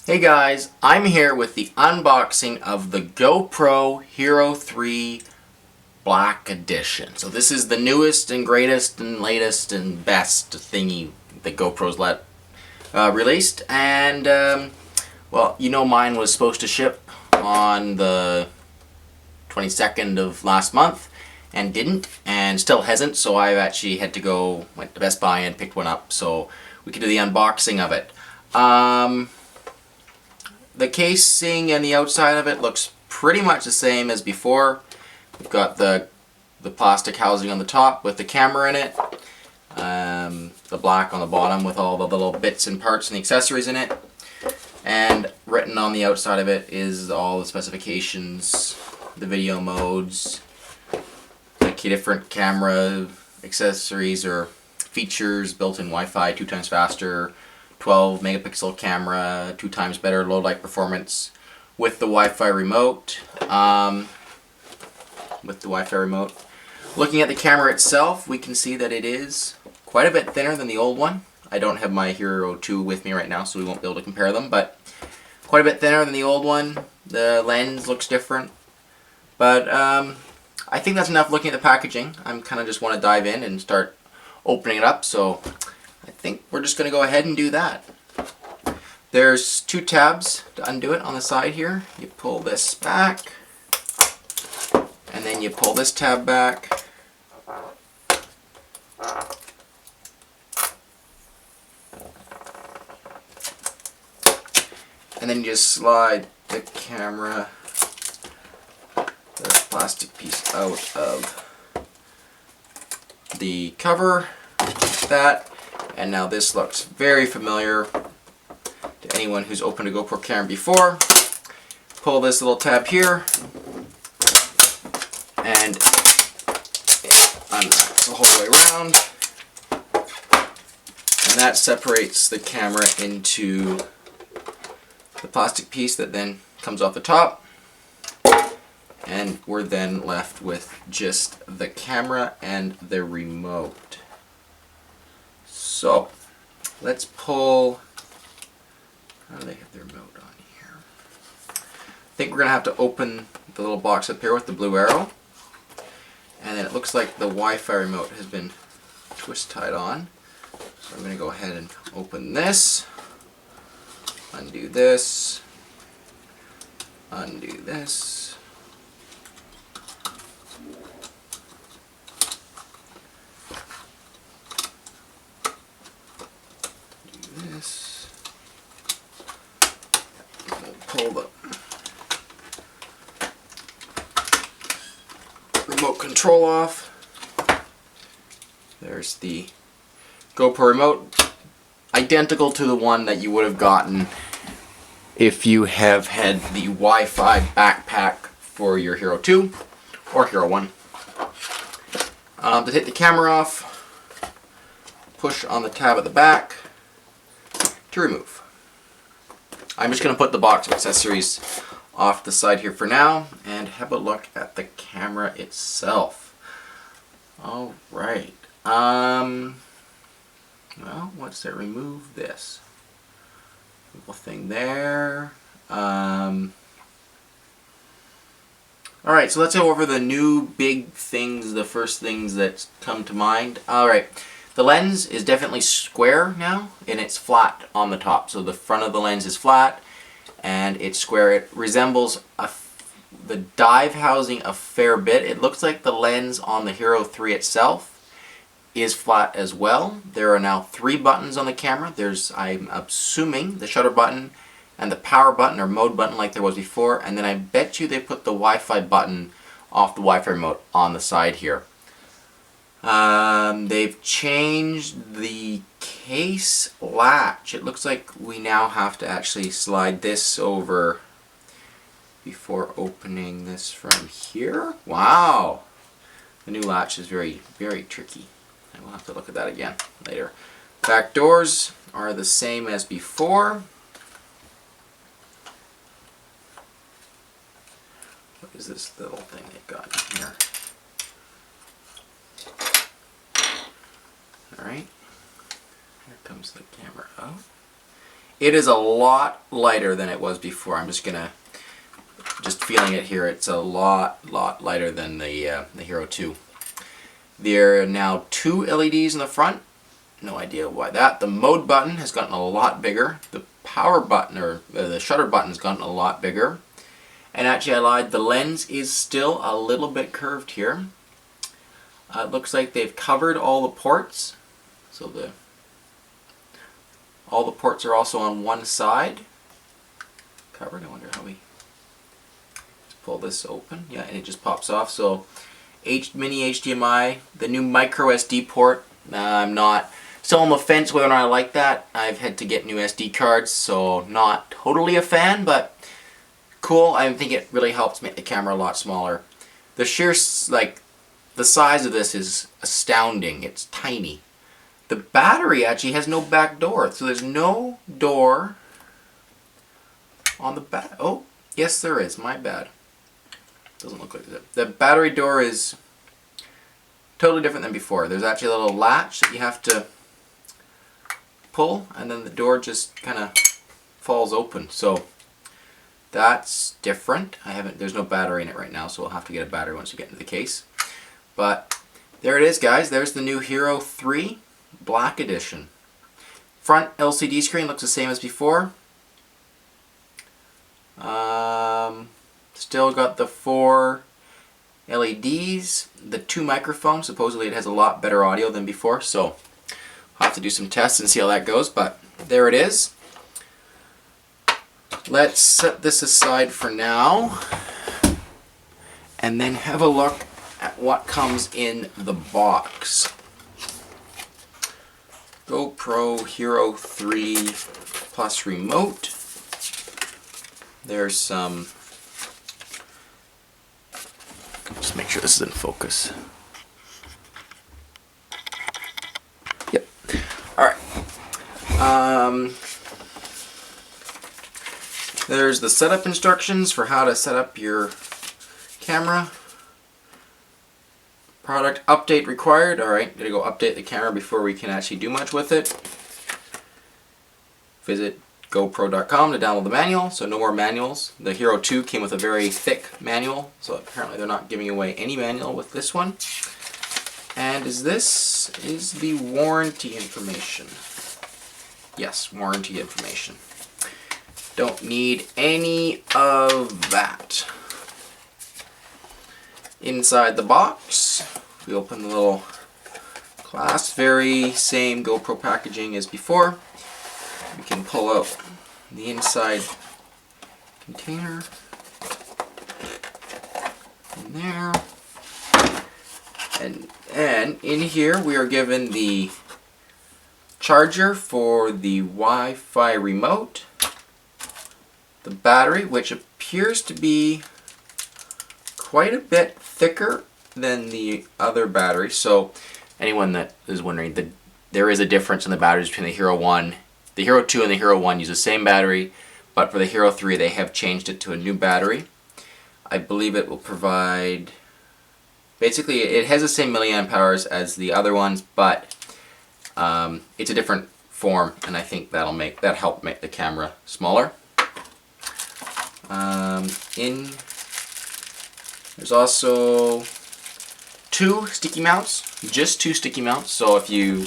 Hey guys, I'm here with the unboxing of the GoPro Hero 3 Black Edition. So this is the newest and greatest and latest and best thingy that GoPro's released. And, well, you know mine was supposed to ship on the 22nd of last month and didn't, and still hasn't, so I've actually had to went to Best Buy and picked one up so we can do the unboxing of it. The casing and the outside of it looks pretty much the same as before. We've got the plastic housing on the top with the camera in it, the black on the bottom with all the little bits and parts and accessories in it, and written on the outside of it is all the specifications, the video modes, like different camera accessories or features, built-in Wi-Fi, 2 times faster, 12 megapixel camera, 2 times better low light performance with the Wi-Fi remote. Looking at the camera itself, we can see that it is quite a bit thinner than the old one. I don't have my HERO3 with me right now, so we won't be able to compare them, but quite a bit thinner than the old one. The lens looks different, but I think that's enough looking at the packaging. I'm kind of just want to dive in and start opening it up, so I think we're just going to go ahead and do that. There's 2 tabs to undo it on the side here. You pull this back, and then you pull this tab back. And then you just slide the camera, the plastic piece out of the cover, like that. And now this looks very familiar to anyone who's opened a GoPro camera before. Pull this little tab here, and it unwraps the whole way around. And that separates the camera into the plastic piece that then comes off the top. And we're then left with just the camera and the remote. So, let's pull, how do they have their remote on here? I think we're going to have to open the little box up here with the blue arrow. And then it looks like the Wi-Fi remote has been twist tied on. So I'm going to go ahead and open this, undo this, undo this. This. We'll pull the remote control off. There's the GoPro remote, identical to the one that you would have gotten if you have had the Wi-Fi backpack for your Hero 2 or Hero 1. To take the camera off, push on the tab at the back to remove. I'm just going to put the box of accessories off the side here for now and have a look at the camera itself. Alright, well, once I remove this little thing there, alright, so let's go over the new big things, the first things that come to mind. Alright. The lens is definitely square now, and it's flat on the top. So the front of the lens is flat, and it's square. It resembles the dive housing a fair bit. It looks like the lens on the Hero 3 itself is flat as well. There are now 3 buttons on the camera. There's, I'm assuming, the shutter button and the power button or mode button like there was before, and then I bet you they put the Wi-Fi button off the Wi-Fi remote on the side here. They've changed the case latch. It looks like we now have to actually slide this over before opening this from here. Wow! The new latch is very, very tricky. I will have to look at that again later. Back doors are the same as before. What is this little thing they've got here? Alright, here comes the camera out. It is a lot lighter than it was before. I'm just feeling it here. It's a lot lighter than the Hero 2. There are now 2 LEDs in the front. No idea why that. The mode button has gotten a lot bigger. The power button, or the shutter button, has gotten a lot bigger. And actually I lied, the lens is still a little bit curved here. It looks like they've covered all the ports. So all the ports are also on one side. Covered, I wonder how we just pull this open. Yeah, and it just pops off. So mini HDMI, the new micro SD port. I'm not still on the fence whether or not I like that. I've had to get new SD cards, so not totally a fan, but cool. I think it really helps make the camera a lot smaller. The sheer, the size of this is astounding. It's tiny. The battery actually has no back door, so there's no door on the back. Oh, yes there is. My bad. Doesn't look like that. The battery door is totally different than before. There's actually a little latch that you have to pull, and then the door just kind of falls open. So that's different. There's no battery in it right now, so we'll have to get a battery once we get into the case. But there it is, guys. There's the new Hero 3 Black Edition. Front LCD screen looks the same as before. Still got the 4 LEDs, the 2 microphones. Supposedly it has a lot better audio than before, so I'll have to do some tests and see how that goes, but there it is. Let's set this aside for now and then have a look at what comes in the box. GoPro Hero 3 Plus remote. There's some... Just make sure this is in focus. Yep. Alright. There's the setup instructions for how to set up your camera. Product update required. Alright, gotta go update the camera before we can actually do much with it. Visit GoPro.com to download the manual, so no more manuals. The Hero 2 came with a very thick manual, so apparently they're not giving away any manual with this one. And this is the warranty information. Yes, warranty information. Don't need any of that. Inside the box, we open the little clasp, very same GoPro packaging as before. We can pull out the inside container in there, and in here we are given the charger for the Wi-Fi remote, the battery, which appears to be quite a bit thicker than the other battery. So anyone that is wondering, there is a difference in the batteries between the Hero 1. The Hero 2 and the Hero 1 use the same battery, but for the Hero 3 they have changed it to a new battery. I believe it will provide... Basically, it has the same milliamp hours as the other ones, but it's a different form, and I think that'll help make the camera smaller. There's also 2 sticky mounts, just 2 sticky mounts. So if you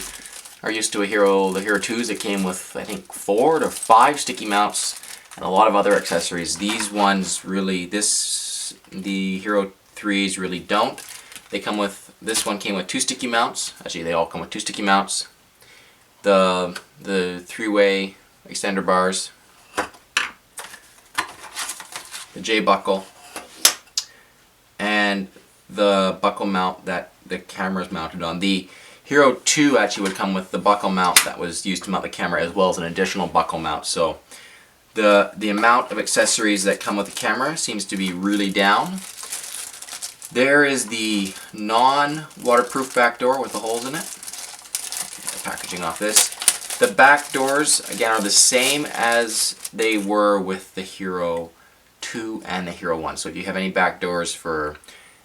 are used to the Hero 2s, it came with I think 4 to 5 sticky mounts and a lot of other accessories. These ones really, the Hero 3s really don't. This one came with 2 sticky mounts. Actually, they all come with 2 sticky mounts. The 3-way extender bars, the J buckle, and the buckle mount that the camera is mounted on. The Hero 2 actually would come with the buckle mount that was used to mount the camera, as well as an additional buckle mount. So the amount of accessories that come with the camera seems to be really down. There is the non-waterproof back door with the holes in it. Get the packaging off this. The back doors, again, are the same as they were with the Hero 2 and the Hero 1. So if you have any back doors for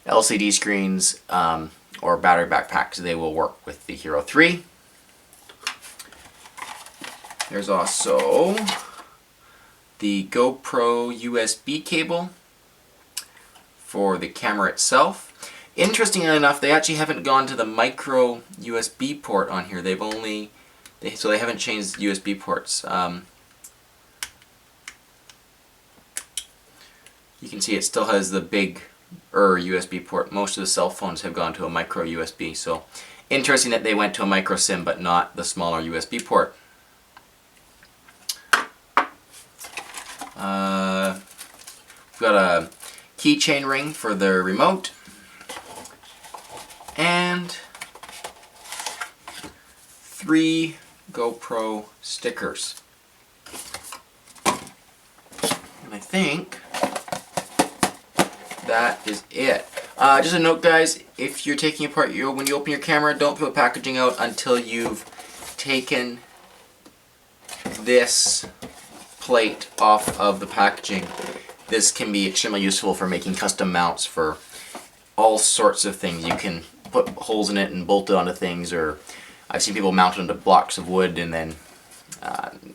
LCD screens or battery backpacks, they will work with the Hero 3. There's also the GoPro USB cable for the camera itself. Interestingly enough, they actually haven't gone to the micro USB port on here. So they haven't changed the USB ports. You can see it still has the big USB port. Most of the cell phones have gone to a micro USB. So interesting that they went to a micro SIM but not the smaller USB port. We've got a keychain ring for the remote and 3 GoPro stickers. And I think that is it. Just a note, guys, if you're taking apart when you open your camera, don't put packaging out until you've taken this plate off of the packaging. This can be extremely useful for making custom mounts for all sorts of things. You can put holes in it and bolt it onto things, or I've seen people mount it onto blocks of wood and then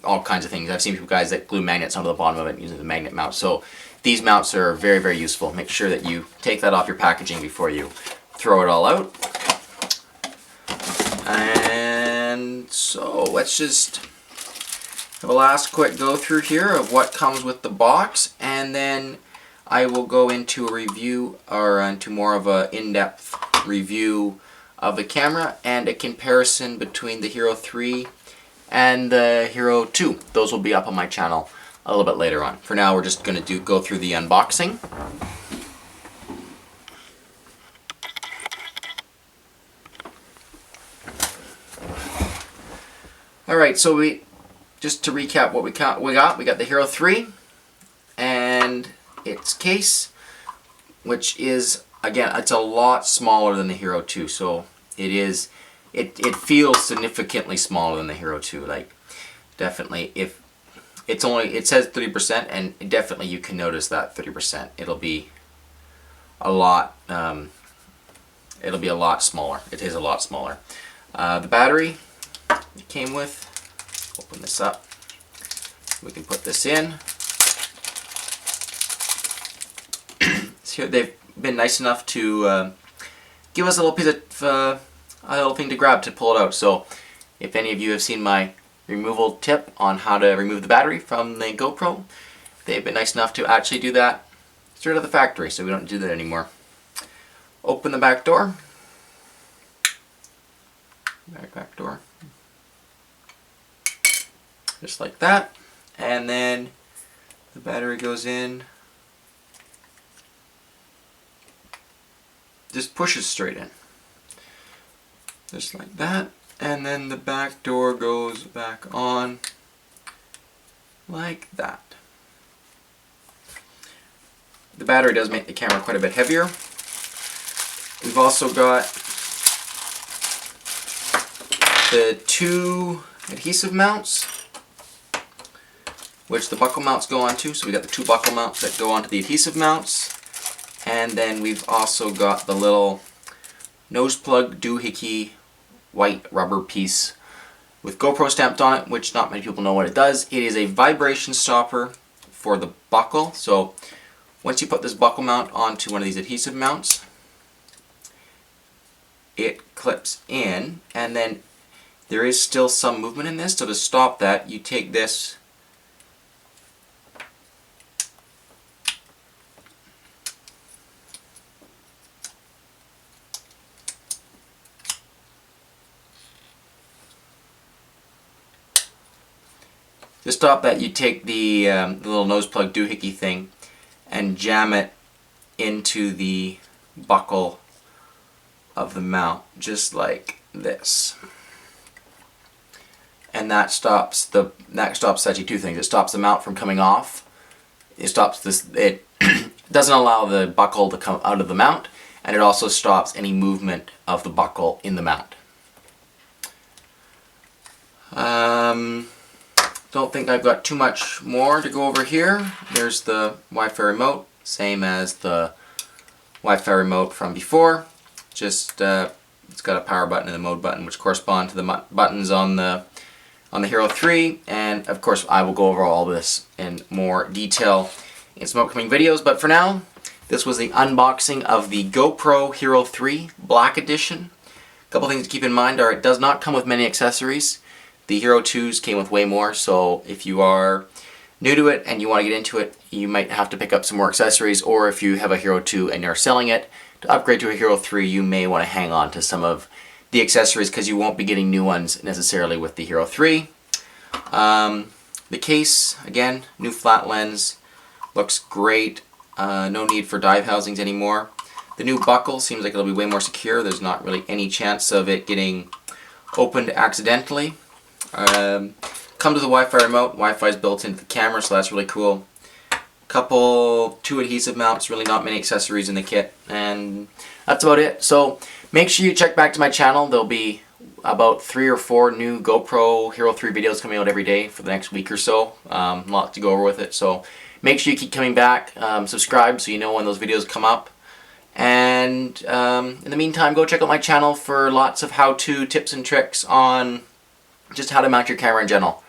all kinds of things. I've seen people guys that glue magnets onto the bottom of it using the magnet mount. So these mounts are very, very useful. Make sure that you take that off your packaging before you throw it all out. And so let's just have a last quick go through here of what comes with the box, and then I will go into a review, or into more of an in-depth review of the camera and a comparison between the HERO3 and the HERO2. Those will be up on my channel a little bit later on. For now, we're just going to go through the unboxing. Alright, so just to recap what we got the HERO3 and its case, which is, again, it's a lot smaller than the HERO2, so it feels significantly smaller than the HERO2. Like, definitely, if it says 30%, and definitely you can notice that 30%. It'll be a lot smaller. It is a lot smaller. The battery it came with, open this up. We can put this in. So they've been nice enough to give us a little piece of a little thing to grab to pull it out. So if any of you have seen my removal tip on how to remove the battery from the GoPro, they've been nice enough to actually do that straight out of the factory, so we don't do that anymore. Open the back door. Back door. Just like that. And then the battery goes in. Just pushes straight in. Just like that. And then the back door goes back on like that. The battery does make the camera quite a bit heavier. We've also got the 2 adhesive mounts, which the buckle mounts go onto. So we got the 2 buckle mounts that go onto the adhesive mounts. And then we've also got the little nose plug doohickey white rubber piece with GoPro stamped on it, which not many people know what it does. It is a vibration stopper for the buckle. So once you put this buckle mount onto one of these adhesive mounts, it clips in, and then there is still some movement in this. So to stop that, you take this To stop that, you take the little nose plug doohickey thing and jam it into the buckle of the mount, just like this. And that stops actually 2 things. It stops the mount from coming off. It stops this. It doesn't allow the buckle to come out of the mount, and it also stops any movement of the buckle in the mount. Don't think I've got too much more to go over here. There's the Wi-Fi remote, same as the Wi-Fi remote from before. Just it's got a power button and a mode button, which correspond to the buttons on the on the Hero 3, and of course I will go over all this in more detail in some upcoming videos. But for now, this was the unboxing of the GoPro Hero 3 Black Edition. A couple things to keep in mind are it does not come with many accessories. The Hero 2s came with way more, so if you are new to it and you want to get into it, you might have to pick up some more accessories, or if you have a Hero 2 and you're selling it, to upgrade to a Hero 3 you may want to hang on to some of the accessories because you won't be getting new ones necessarily with the Hero 3. The case, again, new flat lens, looks great. No need for dive housings anymore. The new buckle seems like it'll be way more secure. There's not really any chance of it getting opened accidentally. Comes with a Wi-Fi remote. Wi-Fi is built into the camera, so that's really cool. Two adhesive mounts, really not many accessories in the kit, and that's about it. So make sure you check back to my channel. There'll be about 3 or 4 new GoPro Hero 3 videos coming out every day for the next week or so. Lot to go over with it, so make sure you keep coming back. Subscribe so you know when those videos come up. And in the meantime, go check out my channel for lots of how-to tips and tricks on just how to mount your camera in general.